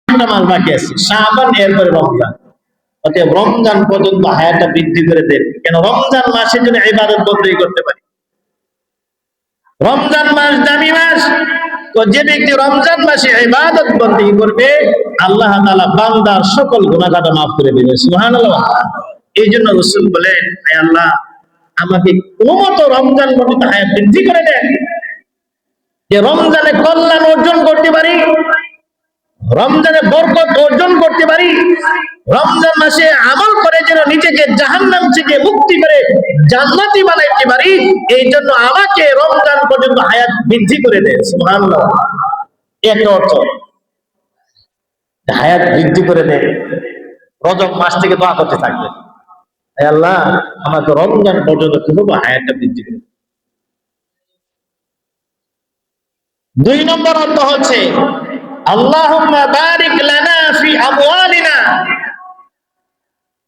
একটা মাস বাকি আছে, শাবান, এরপরে রমজান। অতএব রমজান পর্যন্ত হায়াতটা বৃদ্ধি করে দেন, কেন রমজান মাসের জন্য ইবাদত বন্দী করতে পারি। রমজান মাস দামি মাস, তো যে ব্যক্তি রমজান মাসে ইবাদত বন্দী করবে আল্লাহ তাআলা বান্দার সকল গুনাহ খাতা মাফ করে দিবেন। সুবহানাল্লাহ। এই জন্য রাসূল বলেন, হে আল্লাহ, আমাকে কোনমতে রমজান পর্যন্ত হায়াত বৃদ্ধি করে দেন, যে রমজানে কল্যাণ অর্জন করতে পারি, রমজানে বরকত অর্জন করতে পারি, রমজান মাসে আমল করে যেন নিজেকে জাহান্নাম থেকে মুক্তি করে জান্নাতি বানাইতে পারি। এই জন্য আমাকে রমজান পর্যন্ত হায়াত বৃদ্ধি করে দেয়। সুবহানাল্লাহ। একটা অর্থ, হায়াত বৃদ্ধি করে দেয়। রজব মাস থেকে দোয়া করতে থাকবে, হে আল্লাহ, আমাকে রমজান পর্যন্ত কিভাবে হায়াতটা বৃদ্ধি করে। দুই নম্বর অর্থ হচ্ছে, আল্লাহুম্মা বারিক লানা ফি আমওয়ালিনা,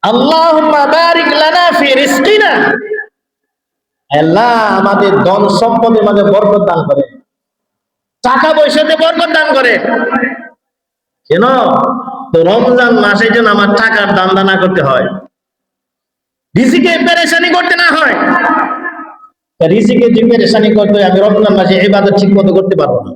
আল্লাহুম্মা বারিক লানা ফি রিজকিনা। আল্লাহ, আমাদের ধন সম্পদের মাঝে বরকত দান করে, টাকা পয়সাতে বরকত দান করে। কেন? তো রমজান মাসে যেন আমার টাকার দান দানা করতে হয়, রিজিকে পেরেশানি করতে না হয়। রিজিকে যে পেরেশানি করতে হয়, আমি রমজান মাসে ইবাদত ঠিক মতো করতে পারবো না।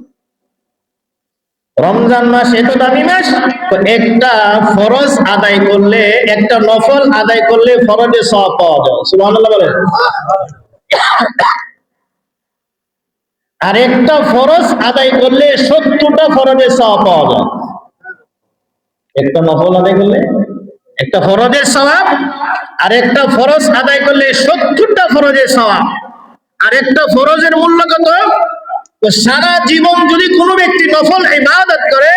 রমজান মাস এত দামি মাস, তো একটা ফরজ আদায় করলে, একটা নফল আদায় করলে ফরজের সওয়াব পাওয়া যায়। সুবহানাল্লাহ বলেন। আর একটা ফরজ আদায় করলে 70টা ফরজের সওয়াব পাওয়া যায়। একটা নফল আদায় করলে একটা ফরজের সওয়াব, আর একটা ফরজ আদায় করলে 70টা ফরজের সওয়াব। আর একটা ফরজের মূল্য কত? তো সারা জীবন যদি কোনো ব্যক্তি নফল ইবাদত করে,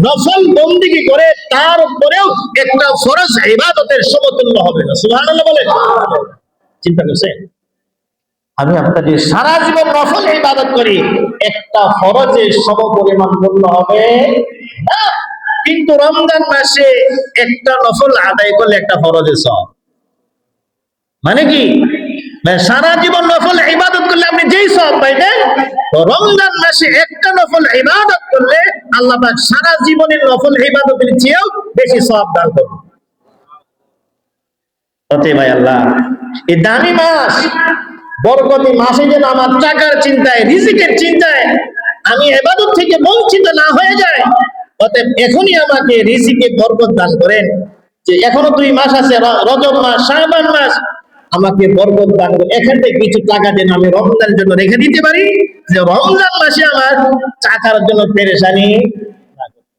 নফল বন্দেগী করে, তার উপরেও একটা ফরজ ইবাদতের সমতুল্য হবে না। সুবহানাল্লাহ বলেন। চিন্তা করছেন? আমি আপনাদের সারা জীবন নফল ইবাদত করি, একটা ফরজের সমপরিমাণ মূল্য হবে না। কিন্তু রমজান মাসে একটা নফল আদায় করলে একটা ফরজের সওয়াব। মানে কি? সারা জীবন নফল ইবাদত করলে আপনি যেই সওয়াব পাইবেন, রমজান মাসে একটা নফল ইবাদত করলে আল্লাহ পাক সারা জীবনের নফল ইবাদতের চেয়েও বেশি সওয়াব দান করবেন। অতএব ভাই আল্লাহ, এই দামি মাস, বরকতি মাসে যেন আমার টাকার চিন্তায়, রিজিকের চিন্তায় আমি ইবাদত থেকে বঞ্চিত না হয়ে যায়। অতএব এখনই আমাকে রিজিকে বরকত দান করেন, যে এখনো 2 মাস আছে, রজব মাস, শাবান মাস, আমাকে বরকত দান করে এখান থেকে কিছু টাকা যেন আমি রমজানের জন্য রেখে দিতে পারি, যে রমজান মাসে আমার টাকার জন্য পেরেশানি না করতে।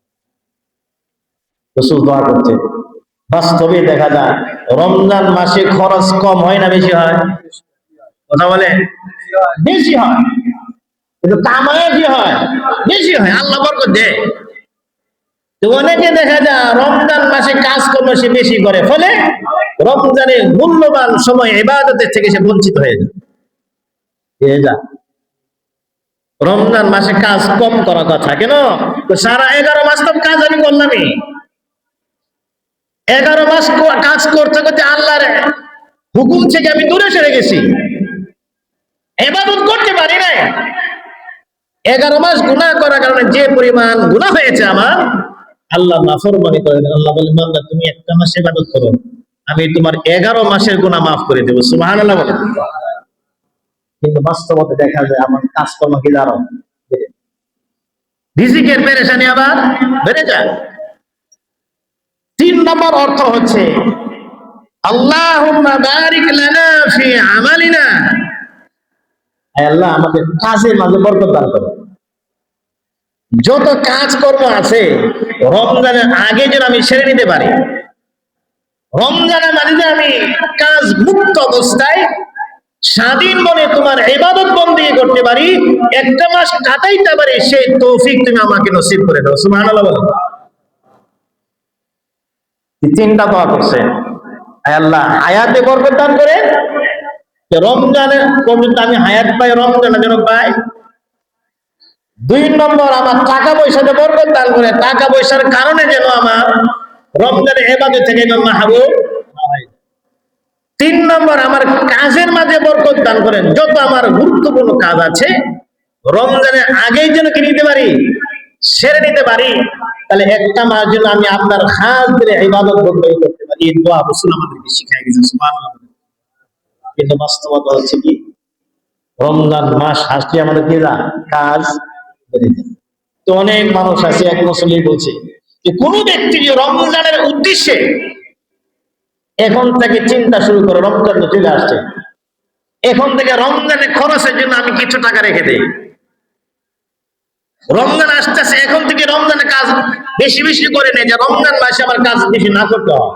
রাসূল দোয়া করছে। বাস্তবে দেখা যায় রমজান মাসে খরচ কম হয় না বেশি হয়? কথা বলে, বেশি হয়। কিন্তু কামায় কি হয়? বেশি হয়। আল্লাহ বরকত দেয়। তো অনেকে দেখা যায় রমজান মাসে কাজকর্ম সে বেশি করে, ফলে রমজানের মূল্যবান সময় ইবাদতের থেকে সে বঞ্চিত হয়ে যায়। রমজান মাসে কাজ কম করার কথা। কেন? তো সারা 11 মাস তো কাজ আমি করলামই। 11 মাস কাজ করতে করতে আল্লাহর হুকুম থেকে আমি দূরে সরে গেছি, ইবাদত করতে পারি নাই। 11 মাস গুনাহ করার কারণে যে পরিমাণ গুনাহ হয়েছে আমার, আল্লাহ নাফরমানি করেন। আল্লাহ বলেন, বান্দা তুমি একটা মাস ইবাদত করো, আমি তোমার 11 মাসের গুনাহ মাফ করে দেব। সুবহানাল্লাহ বলেন। কিন্তু বাস্তবতে দেখা যায় আমার কাজকর্ম কি দাঁড়াও, রিজিকের পেরেশানি আবার বেড়ে যায়। 3 নম্বর অর্থ হচ্ছে, আল্লাহুম্মা বারিক লানা ফি আমালিনা। হে আল্লাহ, আমাদের কাজের মাঝে বরকত দান করো। যত কাজকর্ম আছে রমজানের আগে যেন আমি সেরে নিতে পারি, রমজানের মাঝে আমি কাজ মুক্ত অবস্থায় স্বাধীন মনে তোমার ইবাদত বন্দেগী করতে পারি, একটা মাস কাটাইতে পারি, সেই তৌফিক তুমি আমাকে নসিব করে দাও। সুবহানাল্লাহ বলেন। চিন্তা দোয়া করছে, হে আল্লাহ, হায়াতে বরকত দান করে, রমজানের পর্যন্ত আমি হায়াত পাই, রমজানের যেন পাই। 2 নম্বর, আমার টাকা পয়সাতে বরকত দান করে, টাকা পয়সার কারণে যেন আমার রমজানের ইবাদত থেকে মাহরুম না হয়। 3 নম্বর, আমার কাজের মাঝে বরকত দান করেন। যত আমার গুরুত্বপূর্ণ কাজ আছে রমজানের আগেই যেন কি নিতে পারি, সেরে নিতে পারি। তাহলে একটা মাস জন্য আমি আপনার খাস দিলে ইবাদত বন্ধই করতে পারি। এই দোয়া রাসূল আমাদেরকে শিখাই গেছেন, সুবহানাল্লাহ। কিন্তু বাস্তবতা হচ্ছে কি, রমজান মাস আসলে আমাদের কি কাজ বেড়ে যায়। তো অনেক মানুষ আছে, এক মুসলিম বলছে যে কোন ব্যক্তি যে রমজানের উদ্দেশ্যে এখন থেকে চিন্তা শুরু করে, রমজান তো চলে আসছে, এখন থেকে রমজানের খরচের জন্য আমি কিছু টাকা রেখে দেই, রমজান আসতেছে এখন থেকে রমজানের কাজ বেশি বেশি করে নেই, যে রমজান মাসে আমার কাজ বেশি না করতে হয়,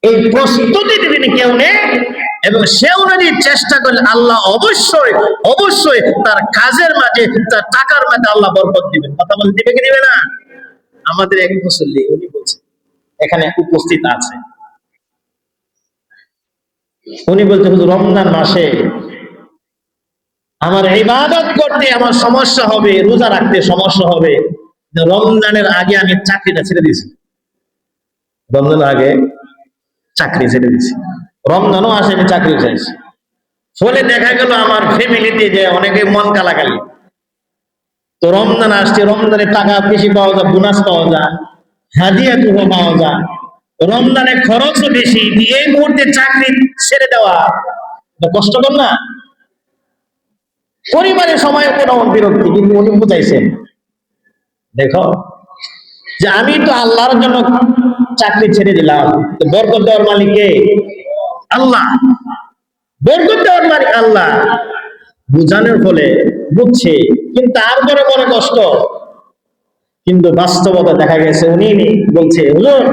এই প্রস্তুতি যদি কেউ নেই এবং সে অনুযায়ী চেষ্টা করলে আল্লাহ অবশ্যই অবশ্যই তার কাজের মাঝে, তার টাকার মাঝে আল্লাহ বরকত দিবেন। কথা বলে দিবে কি দিবে না? আমাদের এক মুসল্লি উনি বলছে, এখানে উপস্থিত আছে, উনি বলতে হুজুর রমজান মাসে আমার ইবাদত করতে আমার সমস্যা হবে, রোজা রাখতে সমস্যা হবে, রমজানের আগে আমি চাকরিটা ছেড়ে দিয়েছি, রমজানের আগে চাকরি ছেড়ে দিয়েছি, রমজানও আসে আমি চাকরি চাইছি। ফলে দেখা গেল আমার ফ্যামিলিতে যে অনেকে মন কালাকালি, তো রমজান আসছে, রমজানের টাকা বেশি পাওয়া যায়, বোনাস পাওয়া যায়, হাদিয়া তুহা পাওয়া যায়, রমজানের খরচও বেশি, এই মুহূর্তে চাকরি ছেড়ে দেওয়া কষ্টকর না? পরিবারের সময় কোনো বিরক্তি, কিন্তু উনি বুঝাইছেন দেখো যে আমি তো আল্লাহর জন্য চাকরি ছেড়ে দিলাম, বরকত দেওয়ার মালিক কে? আল্লাহ। বরকত দেওয়ার মালিক আল্লাহ। বুঝানোর ফলে বুঝছে, কিন্তু তারপরে মনে কষ্ট। কিন্তু বাস্তবতা দেখা গেছে উনি বলছে হুজুর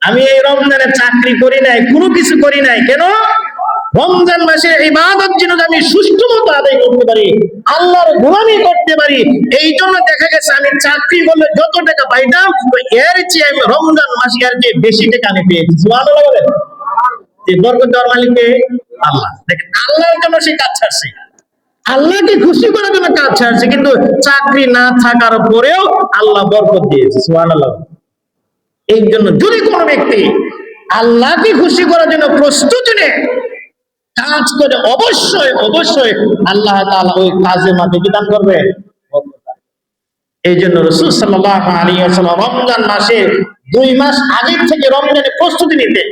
আমি এই রমজানে চাকরি করি নাই, কোনো কিছু করি নাই, কেন? রমজান মাসে ইবাদত যেন আমি সুষ্ঠু মতো আদায় করতে পারি, আল্লাহর গোলামি করতে পারি, এই জন্য দেখা গেছে আমি চাকরি করলে যত টাকা পাইতাম এর চেয়ে আমি রমজান মাসে এর চেয়ে বেশি টাকা আমি পেয়েছি। সুবহানাল্লাহ বলেন। যে বরকত দেওয়ার মালিক কে? আল্লাহ। দেখেন আল্লাহর জন্য সে কাজ ছাড়ছে, আল্লাহকে খুশি করার জন্য কাজ ছাড়ছে, কিন্তু চাকরি না থাকার পরেও আল্লাহ বরকত দিয়েছে। সুবহানাল্লাহ। এই জন্য যদি কোনো ব্যক্তি আল্লাহকে খুশি করার জন্য প্রস্তুতি নেয়, কাজ করে, অবশ্যই অবশ্যই আল্লাহ তাআলা ওই কাজের মাঝে কি দান করবেন? এই জন্য রাসূল সাল্লাল্লাহু আলাইহি ওয়াসাল্লাম রমজান মাসে 2 মাস আগে থেকে রমজানের প্রস্তুতি নিতেন।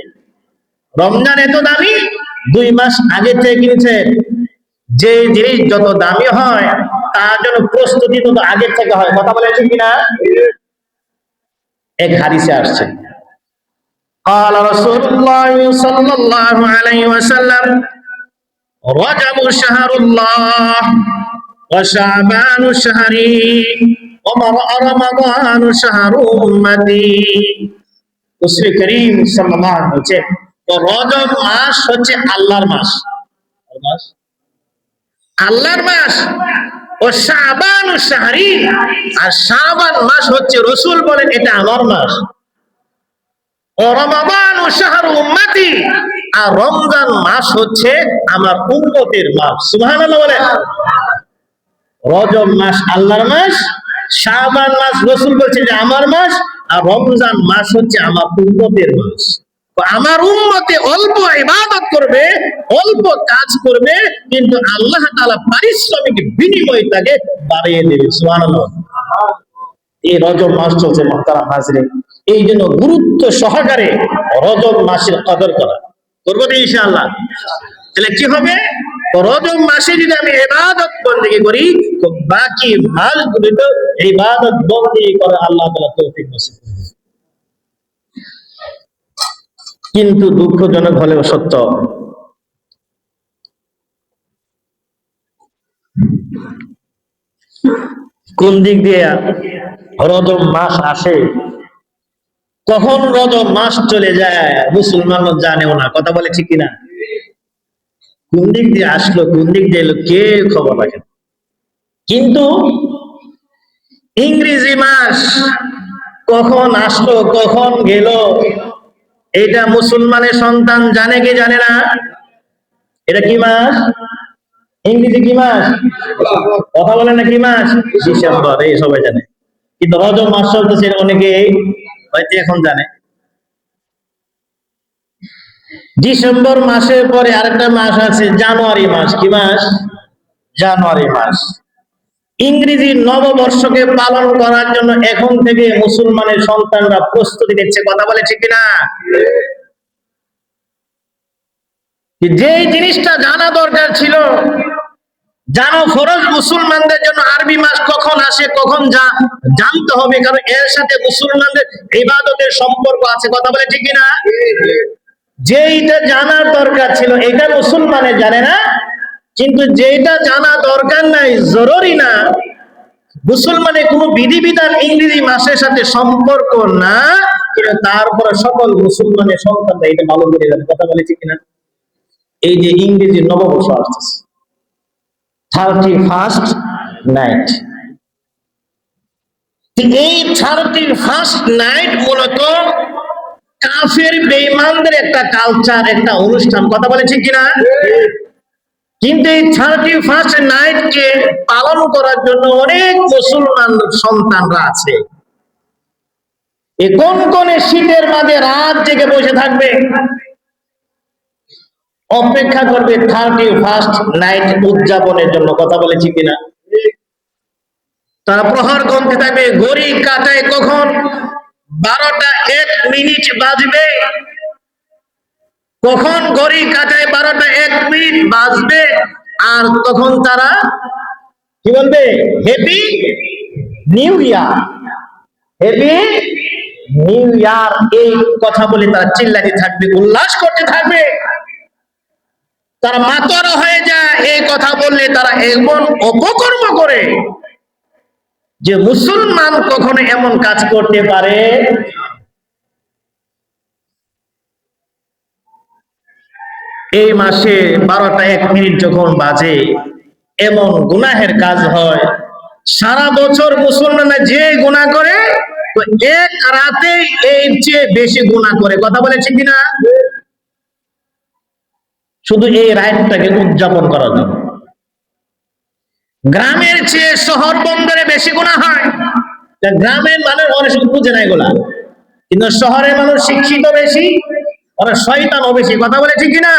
রমজান এত দামি, 2 মাস আগে থেকে কিনছে। যে জিনিস যত দামি হয় তার জন্য প্রস্তুতি তত আগে থেকে হয়। কথা বলে ঠিক কিনা? এক হাদিসে আসছে, قال رسول الله صلى الله عليه وسلم رجب شهر الله وشعبان شهري ورمضان شهر أمتي। রাসূল করিম সাল্লাল্লাহু আলাইহি ওয়াসাল্লাম বলেছেন, তো রজব মাস হচ্ছে আল্লাহর মাস, আল্লাহর মাস, ও শাবান শাহরি, আর শাবান মাস হচ্ছে রাসূল বলেন এটা আমার মাস, ও রমাদান শাহরু উম্মতি, আর রমজান মাস হচ্ছে আমার উম্মতের মাস। সুবহানাল্লাহ বলেন। রজব মাস আল্লাহর মাস, শাবান মাস রাসূল বলছে যে আমার মাস, আর রমজান মাস হচ্ছে আমার উম্মতের মাস। তো আমার উম্মতে অল্প ইবাদত করবে, অল্প কাজ করবে, কিন্তু আল্লাহ তাআলা পারিশ্রমিক বিনিময় তাকে বাড়িয়ে দেবে। সুবহানাল্লাহ। এই রজব মাস চলছে মুহতারাম হাজিরিন, এই জন্য গুরুত্ব সহকারে রজব মাসের কদর করা করবো তো ইনশাআল্লাহ। তাহলে কি হবে? রজব মাসে যদি আমি ইবাদত বন্দেগী করি, তো বাকি মাসগুলো তো ইবাদত বন্দেগী করে আল্লাহ তাআলা তৌফিক নসিব করবে। কিন্তু দুঃখজনক হলেও সত্য, কোন দিক দিয়ে রজব মাস আসে, কখন রজব মাস চলে যায় মুসলমান জানেও না। কথা বলে ঠিক কিনা? কোন দিক দিয়ে আসলো, কোন দিক দিয়ে এলো, কে খবর রাখে? কিন্তু ইংরেজি মাস কখন আসলো, কখন গেল, এটা মুসলমানের সন্তান জানে কি জানে না? এটা কি মাস? ইংরেজি কি মাস? কথা বলে না কি মাস? ডিসেম্বর, এই সবাই জানে। কিন্তু রজব মাস চলতেছে অনেকে হয়তো এখন জানে। ডিসেম্বর মাসের পরে আরেকটা মাস আছে জানুয়ারি মাস। কি মাস? জানুয়ারি মাস। ইংরেজি নববর্ষকে পালন করার জন্য এখন থেকে মুসলমানের সন্তানরা প্রস্তুতি নিচ্ছে। কথা বলে ঠিক কিনা? যেই জিনিসটা জানা দরকার ছিল, জানো ফরজ মুসলমানদের জন্য আরবি মাস কখন আসে কখন জানতে হবে, কারণ এর সাথে মুসলমানদের ইবাদতের সম্পর্ক আছে। কথা বলে ঠিক কিনা? যেইটা জানার দরকার ছিল এটা মুসলমানে জানে না, কিন্তু যেটা জানা দরকার নাই, জরুরি না, মুসলমানের কোন বিধিবিধান ইংরেজি মাসের সাথে সম্পর্ক না, কিন্তু তারপরে সকল মুসলমানের সন্তানরা এটা ভালো করে জানে। কথা বলে ঠিক কিনা? এই যে ইংরেজি নববর্ষ আসতেছে, 31st নাইট, এই 31st নাইট মূলত কাফের বেঈমানদের একটা কালচার, একটা অনুষ্ঠান। কথা বলে ঠিক কিনা? কিন্তু এই 31st নাইট কে পালন করার জন্য অনেক মুসলমান সন্তানরা আছে, এই কোন কোন শীতের মাঝে রাত জেগে বসে থাকবে, অপেক্ষা করবে 31st নাইট উদযাপনের জন্য। কথা বলে ঠিক কিনা? তারা প্রহর গুনতে থাকবে, ঘড়ি কাটায় কখন 12টা 1 মিনিট বাজবে, কখন ঘড়ি কাটায় 12টা 1 মিনিট বাজবে, আর তখন তারা কি বলবে? Happy new year, happy new year, এই কথা বলে তারা চিল্লাতে থাকবে, উল্লাস করতে থাকবে। তারা মাতোয়ারা হয়ে যায় এই কথা বললে, তারা এমন অপকর্ম করে যে মুসলমান কখনো এমন কাজ করতে পারে। এই মাসে 12টা 1 মিনিট যখন বাজে, এমন গুনাহের কাজ হয়, সারা বছর মুসলমানরা যে গুনাহ করে, তো এক রাতে এর চেয়ে বেশি গুনাহ করে। কথা বলে ঠিক কিনা? শুধু এই রাতটাকে উদযাপন করার জন্য। গ্রামের চেয়ে শহর বন্দরে বেশি গুনাহ হয়। গ্রামের মানুষ অনেক সময় বুঝে না এগুলা, কিন্তু শহরের মানুষ শিক্ষিত বেশি, ওরা শয়তানও বেশি। কথা বলে ঠিক কিনা?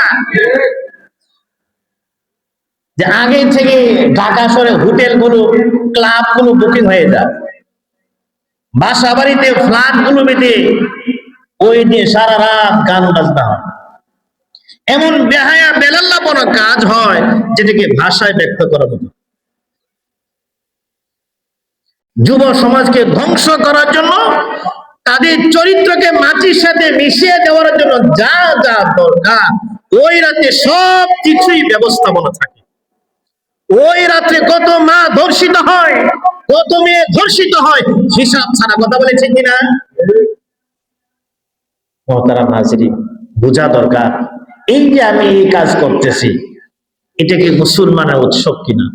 যে আগে থেকে ঢাকা শহরে হোটেল গুলো, ক্লাব গুলো বুকিং হয়ে যায়, বাসা বাড়িতে ফ্ল্যাট গুলো বেঁধে ওই দিয়ে সারা রাত গান বাজনা হয়, এমন বেহায়া বেলাল্লাপনা কাজ হয় যেটাকে ভাষায় ব্যক্ত করার মতো। যুব সমাজকে ধ্বংস করার জন্য, তাদের চরিত্রকে মাটির সাথে মিশিয়ে দেওয়ার জন্য যা যা দরকার, ওই রাতে সব কিছুই ব্যবস্থাপনা থাকে। ওই রাত্রে কত মা ধর্ষিত হয়, কত মেয়ে ধর্ষিত হয়, হিসাব ছাড়া। কথা বলে ঠিক কিনা? মোহতারাম হাজিরিন, বোঝা দরকার, এই যে আমি এই কাজ করতেছি, এটা কি মুসলমানের উৎসব কিনা?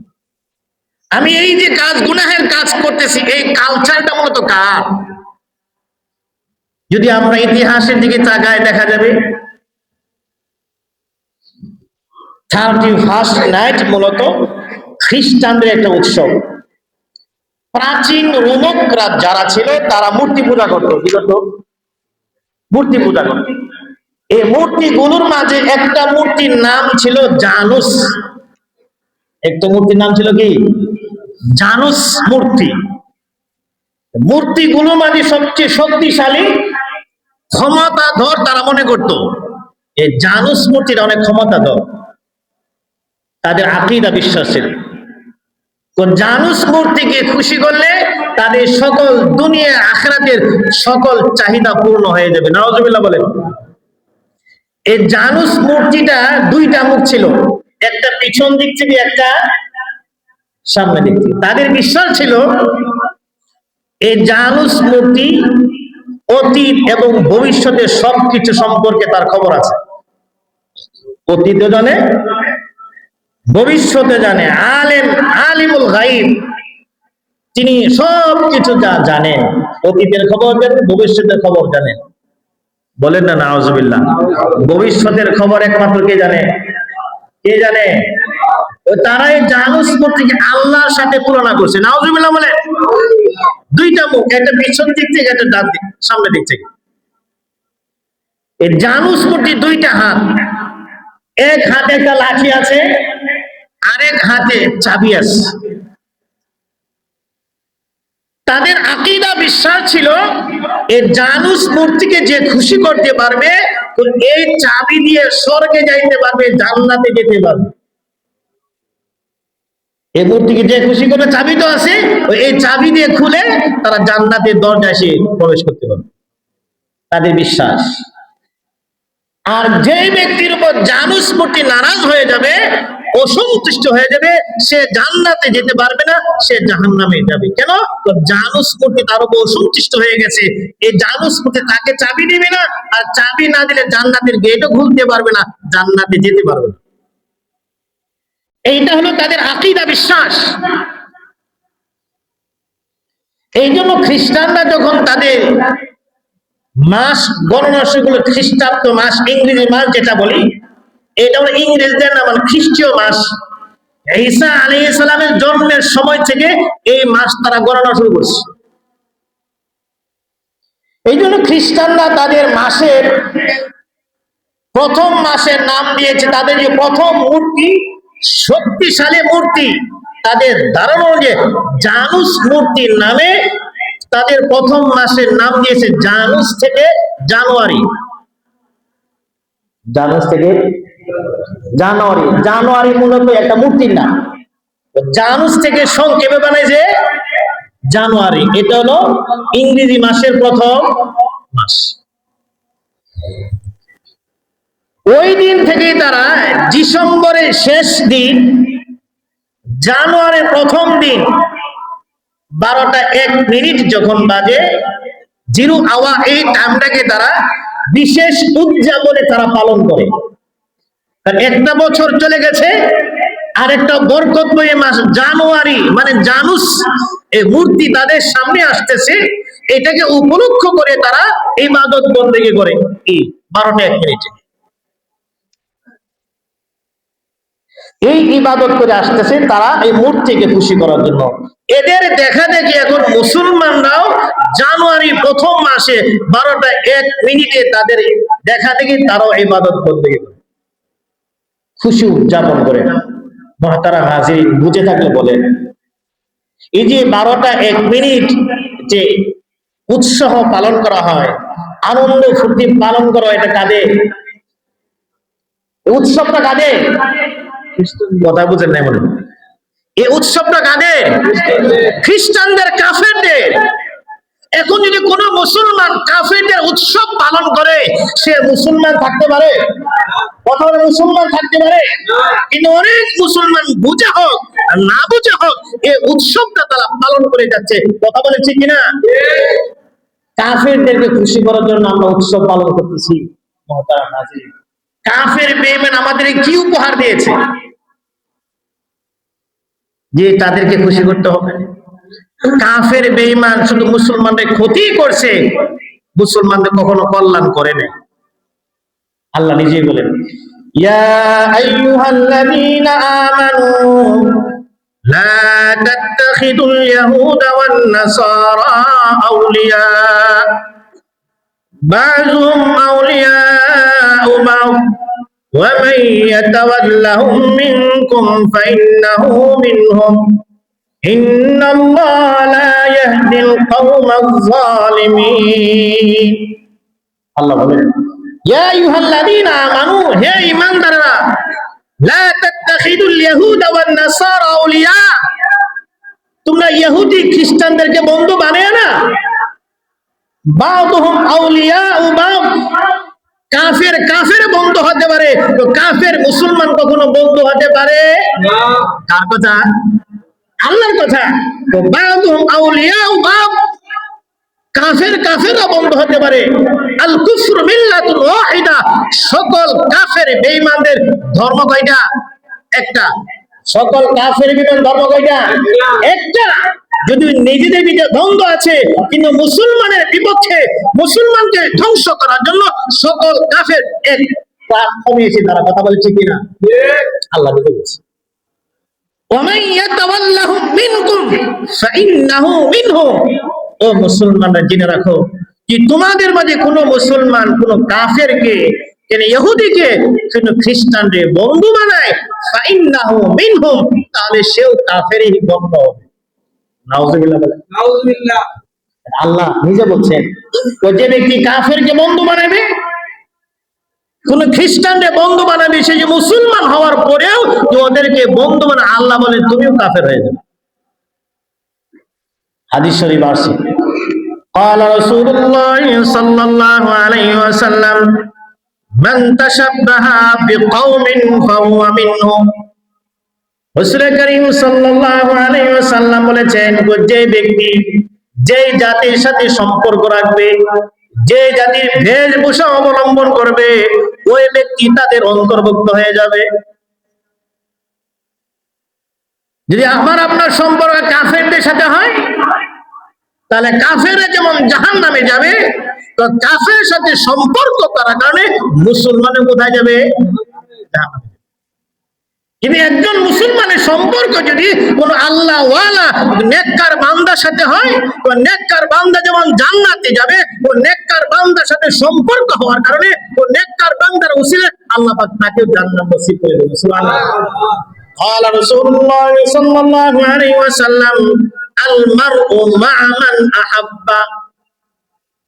আমি এই যে কাজ, গুনাহের কাজ করতেছি, এই কালচারটা মূলত কার? যদি আমরা ইতিহাসের দিকে তাকাই, দেখা যাবে 31st নাইট মূলত খ্রিস্টানদের একটা উৎসব। প্রাচীন রোমকরা যারা ছিল, তারা মূর্তি পূজা করত। কি করত? মূর্তি পূজা করত। এই মূর্তিগুলোর মাঝে একটা মূর্তির নাম ছিল জানুস। একটা মূর্তির নাম ছিল কি? জানুস মূর্তি। মূর্তিগুলো মানে সবচেয়ে শক্তিশালী, ক্ষমতাধর তারা মনে করত। এই জানুস মূর্তিটা অনেক ক্ষমতাধর, তাদের আকীদা বিশ্বাস ছিল। জানুস মূর্তিকে খুশি করলে তাদের সকল দুনিয়া আখিরাতের সকল চাহিদা পূর্ণ হয়ে যাবে। নাউজুবিল্লাহ বলেন। এই জানুস মূর্তিটা দুইটা মুখ ছিল, একটা পিছন দিক থেকে, একটা সামনে দিক থেকে। তাদের বিশ্বাস ছিল এই জানুস মূর্তি অতীত এবং ভবিষ্যতের সবকিছু সম্পর্কে তার খবর আছে। অতীতে জানে, ভবিষ্যতে জানে, আলিমুল গায়ব, তিনি সবকিছু জানেন। অতীতের খবর জানেন, ভবিষ্যতের খবর জানেন। বলেন না নাউজুবিল্লাহ। ভবিষ্যতের খবর একমাত্র কে জানে? কে জানে? তারাই জানুস মূর্তিকে আল্লাহর সাথে তুলনা করছে। নাউজুবিল্লাহ বলে। দুইটা মুখ, একটা পিছন দিক থেকে, একটা ডান দিক, সামনে দিক থেকে। এই জানুস মূর্তি দুইটা হাত, এক হাতে একটা লাঠি আছে, আরেক হাতে চাবি আছে। তাদের আকীদা বিশ্বাস ছিল এই জানুস মূর্তিকে যে খুশি করতে পারবে এই চাবি দিয়ে স্বর্গে যাইতে পারবে, জান্নাতে যেতে পারবে। এই মূর্তিকে যে খুশি করবে, চাবি তো আছে, এই চাবি দিয়ে খুলে তারা জান্নাতের দরজায় এসে প্রবেশ করতে পারবে, তাদের বিশ্বাস। আর যে ব্যক্তির উপর জানুস মূর্তি নারাজ হয়ে যাবে, অসন্তুষ্ট হয়ে যাবে, সে জান্নাতে যেতে পারবে না, সে জাহান্নামে যাবে। কেন? তো জানুস মূর্তি তার উপর অসন্তুষ্ট হয়ে গেছে। এই জানুস মূর্তি তাকে চাবি দিবে না, আর চাবি না দিলে জান্নাতের গেটও খুলতে পারবে না, জান্নাতে যেতে পারবে না। এইটা হলো তাদের আকীদা, বিশ্বাস। এই জন্য খ্রিস্টানরা যখন তাদের মাস গণনা সেগুলো খ্রিস্টাব্দ মাস, ইংরেজি মাস যেটা বলি, এটা হলো ইংরেজদের না, মানে খ্রিস্টীয় মাস। ঈসা আলাইহিস সালামের জন্মের সময় থেকে এই মাস তারা গণনা শুরু করছে। এই জন্য খ্রিস্টানরা তাদের মাসের প্রথম মাসের নাম দিয়েছে, তাদের যে প্রথম মূর্তি, শক্তিশালী মূর্তি, তাদের ধারণা যে জানুস মূর্তির নামে তাদের প্রথম মাসের নাম দিয়েছে জানুস থেকে জানুয়ারি। জানুস থেকে জানুয়ারি, জানুয়ারি মূলত একটা মূর্তির নাম। জানুস থেকে সংক্ষেপে বানাইছে জানুয়ারি। এটা হলো ইংরেজি মাসের প্রথম মাস। ওই দিন থেকেই তারা ডিসেম্বরের শেষ দিন, জানুয়ারির প্রথম দিন 12টা 1 মিনিট যখন বাজে, জিরো আওয়ার, এই টাইমটাকে তারা বিশেষ উদযাপনে তারা পালন করে। একটা বছর চলে গেছে, আর একটা বরকতময় মাস জানুয়ারি, মানে জানুস এই মূর্তি তাদের সামনে আসতেছে। এটাকে উপলক্ষ করে তারা ইবাদত বন্দেগী করে এই 12টা 1 মিনিটে। এই ইবাদত করে আসতেছে তারা এই মূর্তিকে খুশি করার জন্য। এদের দেখা দেখি এখন মুসলমানরাও জানুয়ারি প্রথম মাসে 12টা 1 মিনিটে তাদের দেখা দেখি তারাও ইবাদত বন্দেগী করে, খুশি উদযাপন করে। মুহতারাম হাজিরিন, বুঝে থাকলে বলেন, এই যে 12টা 1 মিনিট যে উৎসব পালন করা হয়, আনন্দ ফুর্তি পালন করা হয়, এটা কাদের? উৎসবটা কাদের? কথা বুঝেন না মনে? এই উৎসবটা কাদের? খ্রিস্টানদের, কাফেরদের। এখন যদি কোন মুসলমান কাফেরদের উৎসব পালন করে, সে মুসলমান থাকতে পারে? কথা বলে, মুসলমান থাকতে পারে? কিন্তু অনেক মুসলমান, বুঝে হোক আর না বুঝে হোক, এই উৎসবটা তারা পালন করে যাচ্ছে। কথা বলে ঠিক কিনা? কাফেরদেরকে খুশি করার জন্য আমরা উৎসব পালন করতেছি। মুহতারাম হাজিরিন, কাফের বেঈমান আমাদের কি উপহার দিয়েছে যে তাদেরকে খুশি করতে হবে? কাফের বেঈমান শুধু মুসলমানদের ক্ষতি করছে, মুসলমানদের কখনো কল্যাণ করে নাই। আল্লাহ নিজেই বলেন, ইয়া আইয়ুহাল্লাযীনা আমানু লা তাত্তাখিদুল ইয়াহুদা ওয়ান নাসারা আউলিয়া বাযুহুম আউলিয়াউ বা'দ ওয়া মান ইয়াতাওয়াল্লাহুম মিনকুম ফাইন্নাহু মিনহুম ইন্নাল্লাহা লা ইয়াহদিল কওমায যালিমিন। আল্লাহ বলেন, ইয়া আইয়ুহাল্লাযীনা আমানু, হে ঈমানদাররা, লা তাত্তাখিদুল ইয়াহুদা ওয়ান নাসারা আউলিয়া, তোমরা ইহুদি খ্রিস্টানদেরকে বন্ধু বানিও না। বা'দুহুম আউলিয়াউ বা'দ, কাফের কাফের বন্ধু হতে পারে, তো কাফের মুসলমান কখনো বন্ধু হতে পারে না। কার কথা? আল্লাহর কথা। তো বা'দুহুম আউলিয়াউ বা'দ, কাফের কাফেররা বন্ধু হতে পারে। আল কুফরু মিল্লাতুন ওয়াহিদা, সকল কাফের বেঈমানদের ধর্ম কয়টা? একটা। সকল কাফের বেঈমান ধর্ম কয়টা? একটা। যদি নিজেদের ভিতরে দ্বন্দ্ব আছে, কিন্তু মুসলমানের বিপক্ষে, মুসলমানকে ধ্বংস করার জন্য সকল কাফের এক কমিয়েছে তারা। কথা বলে ঠিক কিনা? আল্লাহ বলেছে, ওয়ামান ইয়াতাওয়াল্লাহুম মিনকুম ফাইন্নাহু মিনহুম। ও মুসলমানরা, জেনে রাখো যে তোমাদের মাঝে কোন মুসলমান কোন কাফেরকে, কোন ইহুদিকে, কোন খ্রিস্টানকে বন্ধু বানায়, ফাইন্নাহু মিনহুম, তাহলে সেও কাফেরই গণ্য হবে। নাউজুবিল্লাহ বলেন। আল্লাহ নিজে বলছেন, ওই যে ব্যক্তি কাফেরকে বন্ধু বানাবে, কোন খ্রিস্টানকে বন্ধু বানাবে, সে যে মুসলমান হওয়ার পরেও যে ওদেরকে বন্ধু বানাবে, আল্লাহ বলেন তুমিও কাফের হয়ে যাবে। হাদিস শরীফ আছে, قال رسول الله صلى الله عليه وسلم من تشبه بقوم فهو منهم। রাসূল করিম সাল্লাল্লাহু আলাইহি ওয়াসাল্লাম বলেছেন, যে ব্যক্তি যে জাতির সাথে সম্পর্ক রাখবে, যে জাতির বেশভূষা অবলম্বন করবে, ওই ব্যক্তি তাদের অন্তর্ভুক্ত হয়ে যাবে। যদি আমার আপনার সম্পর্ক কাফেরদের সাথে হয়, তাহলে কাফেররা যেমন জাহান্নামে যাবে, তো কাফেরের সাথে সম্পর্ক করার কারণে মুসলমানের কোথায় যাবে? জাহান্নামে। কিন্তু একজন মুসলমানের সম্পর্ক যদি কোন আল্লাহ ওয়ালা নেককার বান্দার সাথে হয়, তো নেককার বান্দা যেমন জান্নাতে যাবে, ও নেককার বান্দার সাথে সম্পর্ক হওয়ার কারণে ও নেককার বান্দার উসিলায় আল্লাহ পাক তাকে জান্নাত নসিব করে দেবেন। সুবহানাল্লাহ। قال رسول الله صلى الله عليه وسلم المرء مع من احب।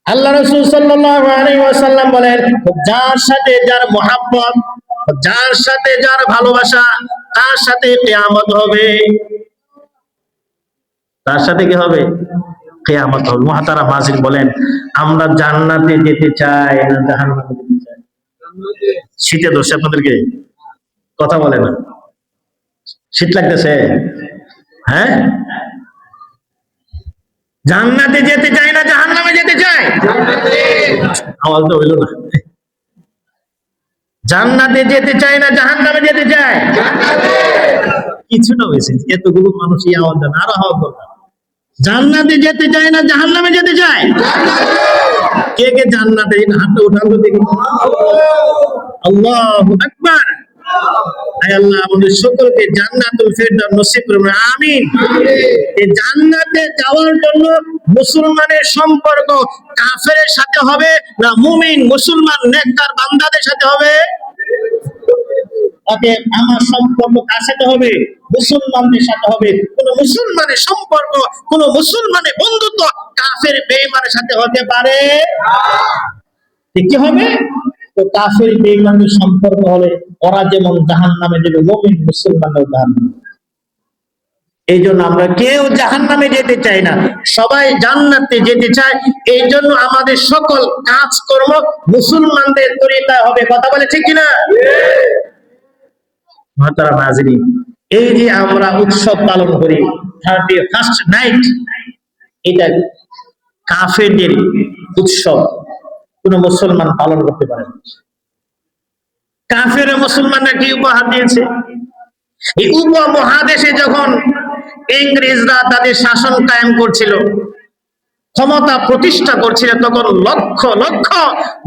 আল্লাহ রাসূল সাল্লাল্লাহু আলাইহি ওয়াসাল্লাম বলেন, যার সাথে যার মহব্বত, যার সাথে যার ভালোবাসা, তার সাথে কিয়ামত হবে। তার সাথে কি হবে? কিয়ামত হবে। মুহতারাম হাজির বলেন, আমরা জান্নাতে যেতে চাই না জাহান্নামে যেতে চাই? শীতে দোষ আপনাদেরকে কথা বলে না, শীত লাগতেছে? হ্যাঁ, জান্নাতে যেতে চাই না জাহান্নামে যেতে চাই? আওয়াজ তো হইল না। জান্নাতে যেতে চাই না জাহান্নামে যেতে চাই? কিছুটা হয়েছে, এতগুলো মানুষ এই আওয়াজ দেন, আরো আওয়াজ দরকার। জান্নাতে যেতে চাই না জাহান্নামে যেতে চাই? কে কে জান্নাতে? হাতটা উঠান তো দেখি। আল্লাহু আকবার। আল্লাহ আমাদের সকলকে জান্নাতুল ফেরদাউস নসিব করুন, আমিন। এই জান্নাতে যাওয়ার জন্য মুসলমানের সম্পর্ক কাফেরের সাথে হবে না মুমিন মুসলমান নেককার বান্দাদের সাথে হবে? ওকে, আমার সম্পর্ক কার সাথে হবে? মুসলমানদের সাথে হবে। কোন মুসলমানের সম্পর্ক, কোন মুসলমানের বন্ধুত্ব কাফের বেঈমানের সাথে হতে পারে না। কি হবে? তো কাফের বেঈমানের সম্পর্ক হলে ওরা যেমন জাহান্নামে যাবে, মুমিন মুসলমানও জাহান্নামে। এই জন্য আমরা কেউ জাহান্নামে যেতে চাই না, সবাই জান্নাতে যেতে চায়। এই জন্য আমাদের সকল কাজকর্ম মুসলমানদের তরিকায় হবে। কথা বলে ঠিক কিনা? মুহতারাম হাজিরিন, এই যে আমরা উৎসব পালন করি 31st নাইট, এটা কাফেরদের উৎসব, কোন মুসলমান পালন করতে পারে না। কাফের মুসলমানরা কি উপহার দিয়েছে? এই উপমহাদেশে যখন ইংরেজরা তাদের শাসন কায়েম করছিল, ক্ষমতা প্রতিষ্ঠা করছিল, তখন লক্ষ লক্ষ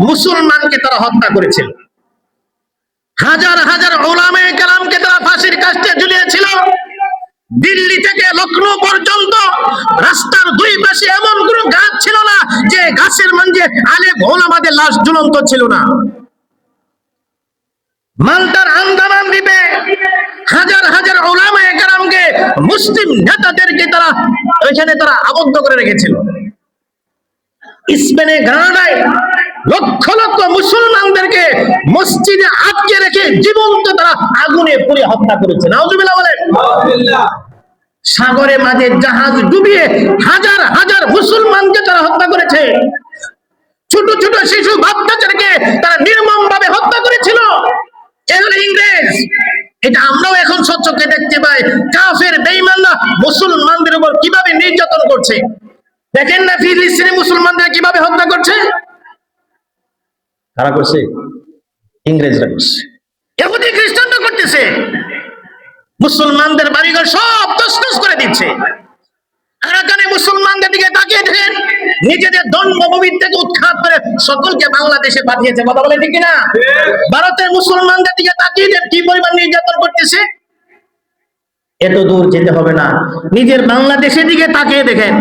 মুসলমানকে তারা হত্যা করেছিল। হাজার হাজার উলামায়ে কেরামকে তারা ফাঁসির কাস্টে ঝুলিয়েছিল। দিল্লি থেকে লখনৌ পর্যন্ত রাস্তার দুই পাশে এমন কোনো গাছ ছিল না যে গাছের মাঝে আলেম ওলামাদের লাশ ঝুলন্ত ছিল না। মালটার আন্দামান দ্বীপে হাজার হাজার উলামায়ে কেরামকে, মুসলিম নেতাদেরকে তারা ওইখানে তারা আবদ্ধ করে রেখেছিল। স্পেনে গ্রানাডায় লক্ষ লক্ষ মুসলমানদেরকে মসজিদে আটকে রেখে জীবন্ত তারা আগুনে পুড়ে হত্যা করেছে। নাউজুবিল্লাহ বলেন। সাগরে মাঝে জাহাজ ডুবিয়ে হাজার হাজার মুসলমানকে তারা হত্যা করেছে। ছোট ছোট শিশু বাচ্চাদেরকে তারা নির্মম ভাবে হত্যা করেছিল। ইংরেজ, এটা আমরাও এখন সচক্ষে দেখতে পাই। কাফের বেঈমানরা মুসলমানদের উপর কিভাবে নির্যাতন করছে দেখেন না। ফিলিস্তিনি মুসলমানদের কিভাবে হত্যা করছে? কারা করছে? ইংরেজরা করছে। ইহুদি খ্রিস্টানরা করতেছে। মুসলমানদের বাড়িঘর সব তছনছ করে দিচ্ছে। আরাকানে মুসলমানদের দিকে তাকিয়ে দেখেন, নিজেদের জন্মভূমি থেকে উৎখাত করে সকলকে বাংলাদেশে পাঠিয়েছে। কথা বলে ঠিক কিনা? ভারতের মুসলমানদের দিকে তাকিয়ে দেন কি পরিমাণ নির্যাতন করতেছে। এত দূর যেতে হবে না, নিজের বাংলাদেশের দিকে তাকিয়ে দেখেন।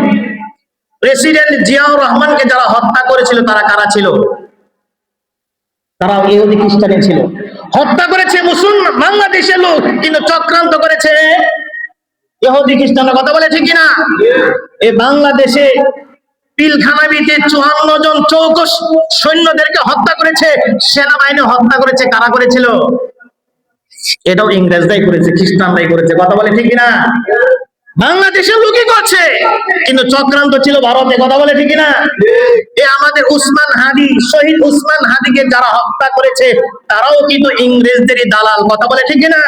প্রেসিডেন্ট জিয়াউর রহমানকে যারা হত্যা করেছিল তারা কারা ছিল? তারা ইহুদি খ্রিস্টান ছিল। হত্যা করেছে মুসলমান বাংলাদেশের লোক, কিন্তু চক্রান্ত করেছে ইহুদি খ্রিস্টানরা, কথা বলে ঠিক কিনা? এই বাংলাদেশে পিলখানাবিতে 54 জন চৌকস সৈন্যদেরকে হত্যা করেছে, সেনাবাহিনী হত্যা করেছে। কারা করেছিল? এটাও ইংরেজরাই করেছে, খ্রিস্টানরাই করেছে। কথা বলে ঠিক কিনা? বাংলাদেশের লোকই করছে, কিন্তু চক্রান্ত ছিল ভারতে। কথা বলে ঠিক কিনা? এ আমাদের উসমান হাদি, শহীদ উসমান হাদিকে যারা হত্যা করেছে তারাও কিন্তু ইংরেজদেরই দালাল। কথা বলে ঠিক কিনা?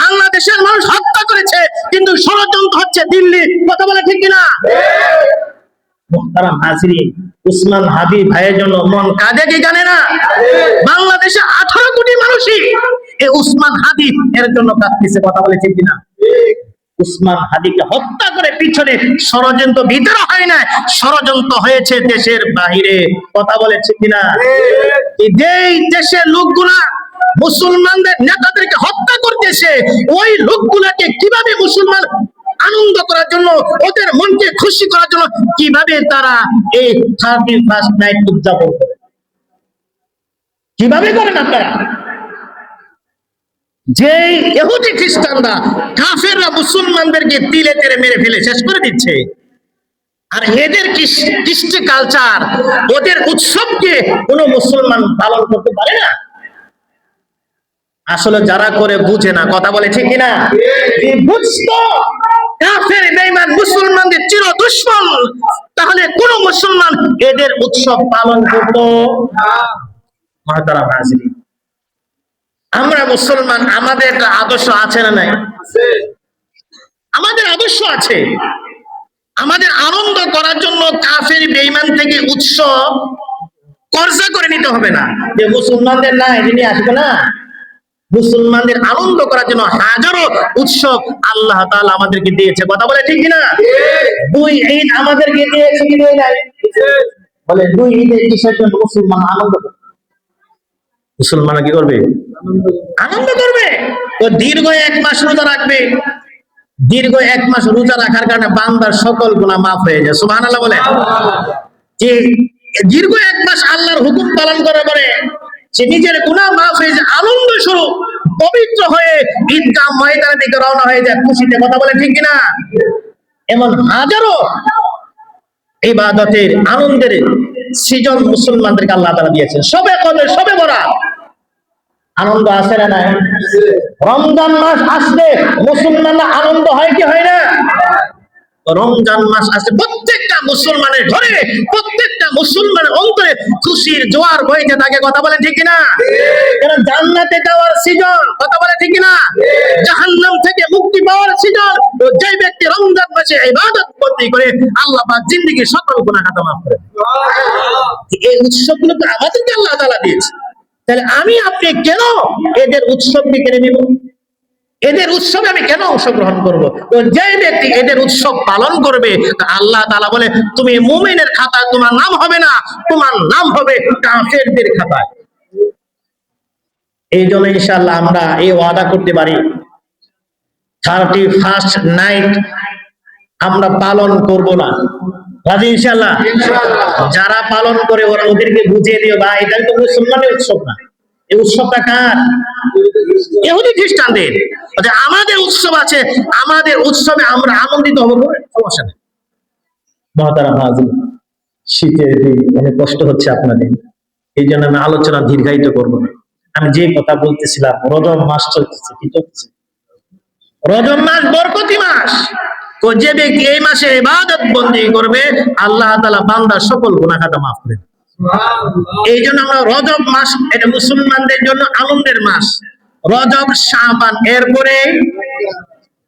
বাংলাদেশের মানুষ হত্যা করেছে, কিন্তু ষড়যন্ত্র হচ্ছে দিল্লি। কথা বলে ঠিক কিনা? মুহতারাম হাজিরিন, উসমান হাদি ভাইয়ের জন্য মন কাঁদে কি জানে না? বাংলাদেশে 18 কোটি মানুষই এই উসমান হাদি এর জন্য কাঁদতেছে। কথা বলে ঠিক কিনা? উসমান হাদিকে হত্যা করে পিছনে ষড়যন্ত্র ভিতরে হয় না, ষড়যন্ত্র হয়েছে দেশের বাহিরে। কথা বলে ঠিক কিনা? যেই দেশের লোকগুলা মুসলমানদের নেতাদেরকে হত্যা করতেছে, ওই লোকগুলাকে কিভাবে মুসলমান আনন্দ করার জন্য, ওদের মনকে খুশি করার জন্য কিভাবে তারা এই 31st নাইট উদযাপন করে, কিভাবে করেন আপনারা? যে ইহুদি খ্রিস্টানরা, কাফেররা মুসলমানদেরকে তিলে তেরে মেরে ফেলে শেষ করে দিচ্ছে, আর এদের কৃষ্টি কালচার, ওদের উৎসবকে কোনো মুসলমান পালন করতে পারে না। আসলে যারা করে বুঝে না। কথা বলে ঠিক কিনা? বুঝতো কাফের বেঈমান মুসলমানদের চির দুশমন, তাহলে কোন মুসলমান এদের উৎসব পালন করত না। মহতারাম হাজিরিন, আমরা মুসলমান, আমাদের একটা আদর্শ আছে না নাই? আমাদের আদর্শ আছে। আমাদের আনন্দ করার জন্য কাফের বেঈমান থেকে উৎসব কর্জা করে নিতে হবে না, যে মুসলমানদের না এটা নিয়ে আসবে না। মুসলমানদের আনন্দ করার জন্য হাজারো উৎসব আল্লাহ তাআলা আমাদেরকে দিয়েছে। কথা বলে ঠিক কিনা? 2 ঈদ আমাদেরকে দিয়েছে কি দেয় নাই? বলে 2 ঈদে কিসের জন্য মুসলমান আনন্দ করবে? মুসলমান কি করবে? আনন্দ করবে। তো দীর্ঘ 1 মাস রোজা রাখবে। দীর্ঘ 1 মাস রোজা রাখার কারণে বান্দার সকল গুনাহ মাফ হয়ে যায়। সুবহানাল্লাহ বলে। যে দীর্ঘ 1 মাস আল্লাহর হুকুম পালন করার পরে সে নিজের গুনাহ মাফ হয়ে যায়, আনন্দ স্বরূপ পবিত্র হয়ে ঈদগাহ ময়দানের দিকে রওনা হয়ে যায় খুশিতে। কথা বলে ঠিক কিনা? এমন হাজারো ইবাদতের আনন্দের সৃজন মুসলমানদেরকে আল্লাহ তাআলা দিয়েছেন। সবে কদর, সবে বরাত আনন্দ আছে না নাই? রমজান মাস আসলে মুসলমানরা আনন্দ হয় কি হয় না? রমজান মাস আসলে প্রত্যেকটা মুসলমানের ঘরে, প্রত্যেকটা মুসলমানের অন্তরে খুশির জোয়ার বইতে থাকে। কথা বলে ঠিক কিনা? কারণ জান্নাতে যাওয়ার সিজন। কথা বলে ঠিক কিনা? জাহান্নাম থেকে মুক্তি পাওয়ার সিজন। তো যে ব্যক্তি রমজান মাসে ইবাদত করতে করে, আল্লাহ পাক জিন্দেগীর সকল গুনাহ খাতা মাফ করে। এই উৎসবগুলো তো আমাদেরকে আল্লাহ তাআলা দিয়েছে। তাহলে আমি আপনি কেন এদের উৎসবকে কেড়ে নিব? এদের উৎসবে আমি কেন অংশগ্রহণ করব? তো যে ব্যক্তি এদের উৎসব পালন করবে, আল্লাহ তাআলা বলে তুমি মুমিনের খাতায় তোমার নাম হবে না, তোমার নাম হবে কাফেরদের খাতায়। এই জন্য ইনশাআল্লাহ আমরা এই ওয়াদা করতে পারি, 31st নাইট আমরা পালন করব না। রাজি ইনশাআল্লাহ? যারা পালন করে ওদেরকে বুঝিয়ে দিও, ভাই এটা তো মুসলমানের উৎসব না, এই উৎসবটা কার? ইহুদি খ্রিস্টানদের। আমাদের উৎসব আছে, আমাদের উৎসবে আমরা আনন্দিত হব, সমস্যা নেই। মহতারাম হাজির, শীতের দিন অনেক কষ্ট হচ্ছে আপনাদের, এই জন্য আমি আলোচনা দীর্ঘায়িত করব না। আমি যে কথা বলতেছিলাম, রজব মাস চলতেছে, কি চলতেছে? রজব মাস বরকতি মাস। যে ব্যক্তি এই মাসে ইবাদত বন্দেগী করবে, আল্লাহ তাআলা বান্দার সকল গুনাহ খাতা মাফ করে। এই জন্য আমরা রজব মাস, এটা মুসলমানদের জন্য আনন্দের মাস। রজব, শাবান, এরপরে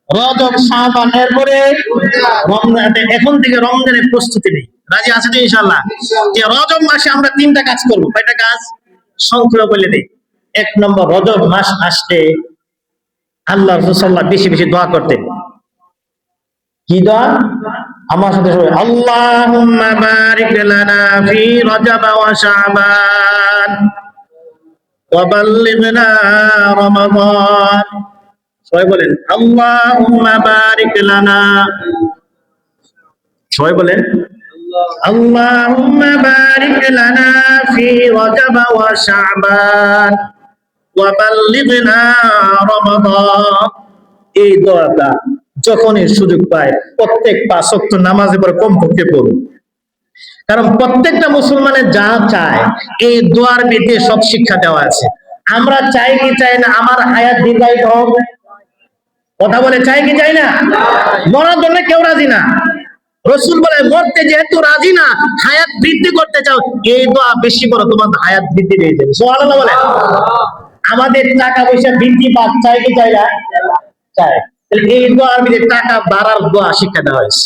রজব, শাবান, এরপরে রমজান। এখন থেকে রমজানের প্রস্তুতি নেই। রাজি আছে তো ইনশাআল্লাহ? যে রজব মাসে আমরা 3টা কাজ করব। কয়টা কাজ? সংক্ষেপে বলে দেই। 1 নম্বর, রজব মাস আসলে আল্লাহ রাসূল সাল্লাল্লাহু আলাইহি বেশি বেশি দোয়া করতেন। কি দোয়া? আমার সাথে সবাই আল্লাহুম্মা বারিক লানা ফি রজব ওয়া শাবান ওয়া বাল্লিগনা রমাদান। সবাই বলেন আল্লাহুম্মা বারিক লানা। সবাই বলেন আল্লাহুম্মা বারিক লানা ফি রজব ওয়া শাবান ওয়া বাল্লিগনা রমাদান। এই দোয়াটা যখনই সুযোগ পায় প্রত্যেক 5 ওয়াক্ত নামাজে পড়ে কমপক্ষে পড়ুন। কারণ প্রত্যেকটা মুসলমানের যা চায় এই দোয়ার ভিতরে সব শিক্ষা দেওয়া আছে। আমরা চাই কি চাই না আমার হায়াত দীর্ঘায়িত হোক? কথা বলে চাই কি চাই না? মরার জন্য কেউ রাজি না। রসুল বলে মরতে যেহেতু রাজি না, হায়াত বৃদ্ধি করতে চাও, এই দোয়া বেশি করো, তোমার হায়াত বৃদ্ধি পেয়ে যাবে। সুবহানাল্লাহ বলে। আমাদের টাকা পয়সা বৃদ্ধি পাক চাই কি চাই না? চাই। তাহলে এই দোয়ার ভিতরে টাকা বাড়ার দোয়া শিক্ষা দেওয়া হয়েছে।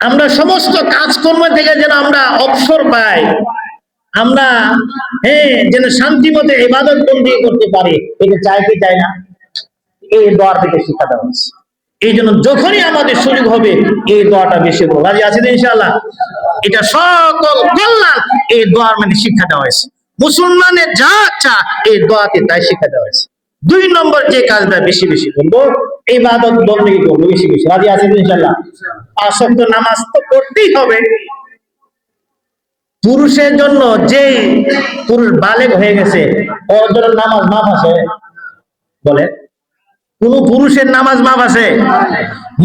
আমরা সমস্ত কাজকর্ম থেকে যেন আমরা অবসর পাই, আমরা যেন শান্তি মতো ইবাদত বন্দি করতে পারি, এটা চাই কি চাই না? এই দোয়ার থেকে শিক্ষা দেওয়া হয়েছে। এই জন্য যখনই আমাদের সুযোগ হবে এই দোয়াটা বেশি করবো। রাজি আছেন ইনশাআল্লাহ? এটা সকল কল্যাণ এই দোয়ার মানে শিক্ষা দেওয়া হয়েছে। মুসলমানের যা চা এই দোয়াতে তাই শিক্ষা দেওয়া হয়েছে। 2 নম্বর যে কাজটা বেশি বেশি করবো, ইবাদত বন্দেগী করবো বেশি বেশি। রাজি আছেন ইনশাআল্লাহ? 5 ওয়াক্ত নামাজ তো পড়তেই হবে। পুরুষের জন্য যে পুরুষ বালেগ হয়ে গেছে ওর জন্য নামাজ মাফ আছে? বলে কোন পুরুষের নামাজ মাফ আছে?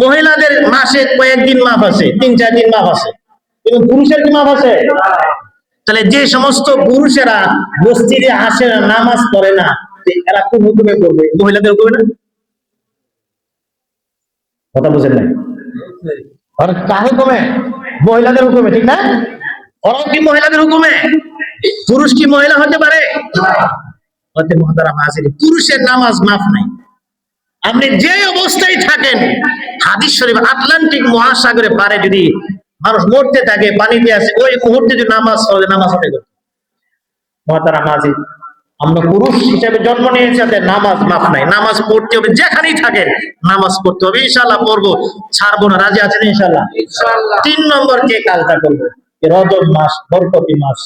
মহিলাদের মাসে কয়েকদিন মাফ আছে, 3-4 দিন মাফ আছে, কিন্তু পুরুষের কি মাফ আছে? তাহলে যে সমস্ত পুরুষেরা মসজিদে আসে না, নামাজ পড়ে না, এরা কোন হুকুমে করবে? মহিলাদের হুকুমে না? কথা বুঝেন নাই? আর কার হুকুমে? মহিলাদের হুকুমে, ঠিক না? ওরাও কি মহিলাদের হুকুমে? পুরুষ কি মহিলা হতে পারে? পুরুষের নামাজ মাফ নাই। আপনি যে অবস্থায় থাকেন, হাদিস শরীফ আটলান্টিক মহাসাগরে পারে যদি মানুষ মরতে থাকে, পানিতে আছে, ওই মুহূর্তে যদি নামাজ পড়ে নামাজ আদায় করতে। মহাতারা মাঝি, আমরা পুরুষ হিসেবে জন্ম নিয়েছি, নামাজ মাফ নাই। নামাজ পড়তে হবে, যেখানেই থাকেন নামাজ পড়তে হবে। ইনশাআল্লাহ পড়বো, ছাড়বো না। রাজি আছেন ইনশাআল্লাহ? 3 নম্বর যে কাজটা করবো, রজব মাস বরকতি মাস,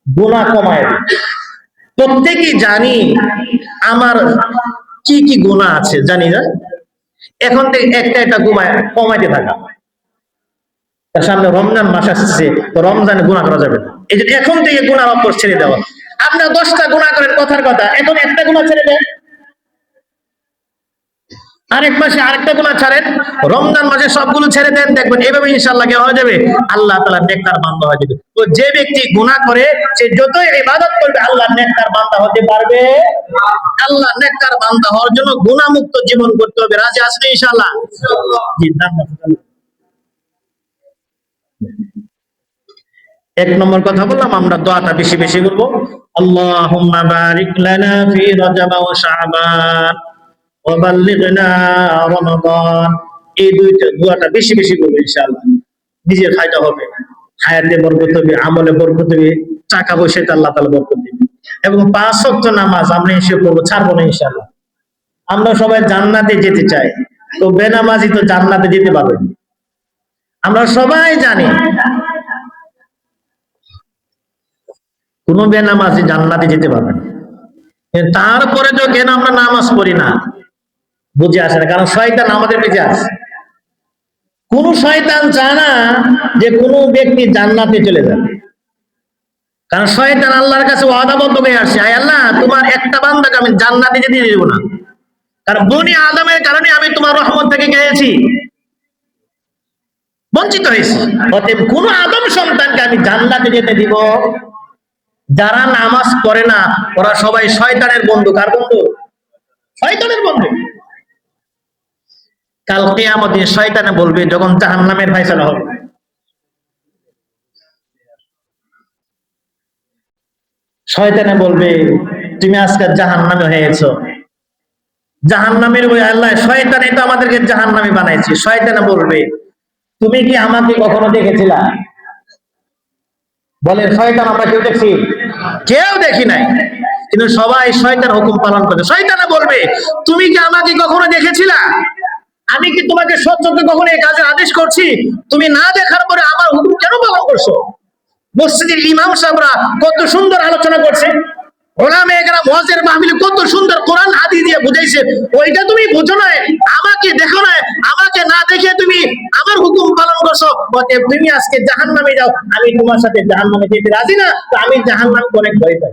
গুনাহ কমায়। প্রত্যেকেই জানি আমার কি কি গুনাহ আছে, জানি না? এখন থেকে একটা একটা কমাইতে থাকা। তার সামনে রমজান মাস আসছে, তো রমজানে গুনাহ করা যাবে না। এই যে এখন থেকে গুনাহ অভ্যাস ছেড়ে দেওয়া। আপনারা 10টা গুনাহ করেন, কথার কথা, এখন একটা গুনাহ ছেড়ে দেন। আরেক মাসে আরেকটা গুনাহ ছাড়েন, রমজান মাসে সবগুলো ছেড়ে দেন, দেখবেন এভাবে ইনশাআল্লাহ কি হয়ে যাবে? আল্লাহ তাআলা নেককার বান্দা হয়ে যাবে। তো যে ব্যক্তি গুনাহ করে সে যতই ইবাদত করবে আল্লাহ নেককার বান্দা হতে পারবে? আল্লাহ নেককার বান্দা হওয়ার জন্য গুনাহ মুক্ত জীবন করতে হবে। রাজি আছেন ইনশাআল্লাহ? জি। 1 নম্বর কথা বললাম, আমরা দোয়াটা বেশি বেশি করবো। আল্লাহুম্মা বারিক লানা ফি রজব ওয়া শাবান ওয়া বাল্লিগনা রমাদান। এই দুইটা দোয়াটা বেশি বেশি করবো ইনশাআল্লাহ। নিজের ফায়দা হবে, হায়াতে বরকত হবে, আমলে বরকত হবে, টাকা পয়সাতে আল্লাহ তাআলা বরকত দিবেন। এবং 5 ওয়াক্ত নামাজ আমরা এসে পড়বো, ছাড়বো না ইনশাআল্লাহ। আমরা সবাই জান্নাতে যেতে চাই, তো বেনামাজি তো জান্নাতে যেতে পারবে না। আমরা সবাই জানি কোন বেনামাজি জান্নাতে যেতে পারবে না। তারপরে তো কেন আমরা নামাজ পড়ি না বুঝে আসে না, কারণ শয়তান আমাদের পেছনে আছে। কোন শয়তান চায় না যে কোন ব্যক্তি জান্নাতে চলে যাবে, কারণ শয়তান আল্লাহর কাছে ওয়াদাবদ্ধ হয়ে আসে, আয় আল্লাহ তোমার একটা বান্দাকে আমি জান্নাতে যেতে দেব না, কারণ বনি আদমের কারণে আমি তোমার রহমত থেকে গিয়েছি, বঞ্চিত হয়েছি। অতএব কোন আদম সন্তানকে আমি জান্নাতে যেতে দিব? যারা নামাজ পড়ে না ওরা সবাই শয়তানের বন্ধু। কার বন্ধু? শয়তানের বন্ধু। কাল কিয়ামতে শয়তানে বলবে, যখন জাহান্নামের ফয়সালা হবে, শয়তানে বলবে তুমি আজকে জাহান্নামে হয়েছো। জাহান্নামের ওই আল্লাহ, শয়তানে তো আমাদেরকে জাহান্নামে বানাইছে। শয়তানে বলবে তুমি কি আমাকে কখনো দেখেছিলা? বলে শয়তান আমরা কেউ দেখছি? কেউ দেখি নাই, কিন্তু সবাই শয়তান হুকুম পালন করে। শয়তানে বলবে তুমি কি আমাকে কখনো দেখেছিলা? আমি কি তোমাকে সত্যকে কখনো এই কাজের আদেশ করছি? তুমি না দেখার পরে আমার হুকুম কেন পালন করছো? মসজিদের ইমাম সাহেবরা কত সুন্দর আলোচনা করছে, ওলামা একরাম ওয়াজের মাহফিলে কত সুন্দর কোরআন হাদিস দিয়ে বুঝাইছে, ওইটা তুমি বুঝো না, আমাকে দেখো না, আমাকে না দেখে তুমি আমার হুকুম পালন করছো। অতএব তুমি আজকে জাহান্নামে যাও, আমি তোমার সাথে জাহান্নামে যেতে রাজি না, তো আমি জাহান্নামকে অনেক ভয় পাই।